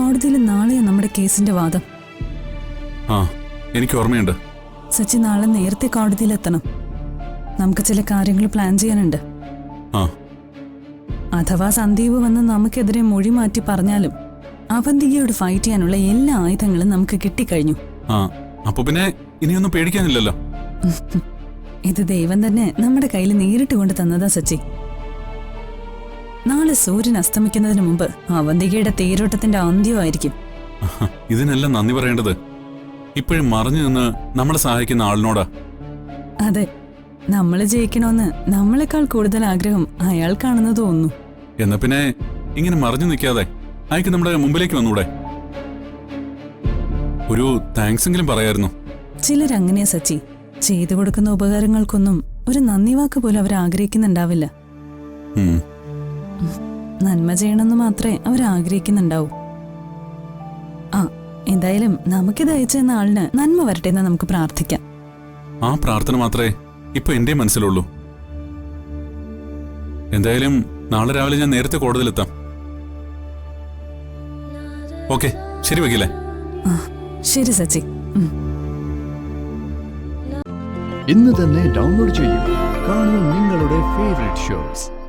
കോടതിയിൽ നാളെയാ നമ്മുടെ കേസിന്റെ വാദം. ആ, എനിക്ക് ഓർമ്മയുണ്ട്. സച്ചി നാളെ നേരത്തെ കോടതിയിലെത്തണം. നമുക്ക് ചില കാര്യങ്ങൾ പ്ലാൻ ചെയ്യാനുണ്ട്. ആ, അഥവാ സന്ദീപ് വന്ന് നമുക്കെതിരെ മൊഴി മാറ്റി പറഞ്ഞാലും അവന്തികയോട് ഫൈറ്റ് ചെയ്യാനുള്ള എല്ലാ ആയുധങ്ങളും നമുക്ക് കിട്ടിക്കഴിഞ്ഞു. ആ, അപ്പൊ പിന്നെ ഇനിയൊന്നും പേടിക്കാനില്ലല്ലോ. ഇത് ദൈവം തന്നെ നമ്മുടെ കയ്യിൽ നേരിട്ട് കൊണ്ട് തന്നതാ സച്ചി. നാളെ സൂര്യൻ അസ്തമിക്കുന്നതിന് മുമ്പ് അവന്തികയുടെ തേരോട്ടത്തിന്റെ അന്ത്യമായിരിക്കും. ഇതിനെല്ലാം നന്ദി പറയേണ്ടത് ഇപ്പോഴും മറിഞ്ഞു നിന്ന് നമ്മളെ സഹായിക്കുന്ന ആളിനോടാ. അതെ, നമ്മള് ജയിക്കണമെന്ന് നമ്മളെക്കാൾ കൂടുതൽ ആഗ്രഹം അയാൾക്കാണെന്ന് തോന്നുന്നു. എന്നാ പിന്നെ ഇങ്ങനെ മറിഞ്ഞു നിൽക്കാതെ അയക്ക് നമ്മുടെ മുമ്പിലേക്ക് വന്നൂടെ? ഒരു താങ്ക്സ് എങ്കിലും പറയായിരുന്നു. ചിലരങ്ങനെയാ സച്ചി. ചെയ്തു കൊടുക്കുന്ന ഉപകാരങ്ങൾക്കൊന്നും ഒരു നന്ദി വാക്ക് പോലും അവർ ആഗ്രഹിക്കുന്നുണ്ടാവില്ല. നന്മ ചെയ്യണമെന്ന് മാത്രമേ അവർ ആഗ്രഹിക്കുന്നുണ്ടാവൂ. ആ, എന്തായാലും നമുക്കിത് അയച്ചെന്ന ആളിന് നന്മ വരട്ടെ എന്ന് നമുക്ക് പ്രാർത്ഥിക്കാം. ആ പ്രാർത്ഥന മാത്രമേ ഇപ്പൊ എന്റെ മനസ്സിലുള്ളൂ. എന്തായാലും നാളെ രാവിലെ ഞാൻ നേരത്തെ കോടതിയിലെത്താം. ഓക്കെ, ശരി വക്കീലേ. ശരി സച്ചി. ഇന്ന് തന്നെ ഡൗൺലോഡ് ചെയ്യൂ. കാണൂ നിങ്ങളുടെ ഫേവറേറ്റ് ഷോസ്.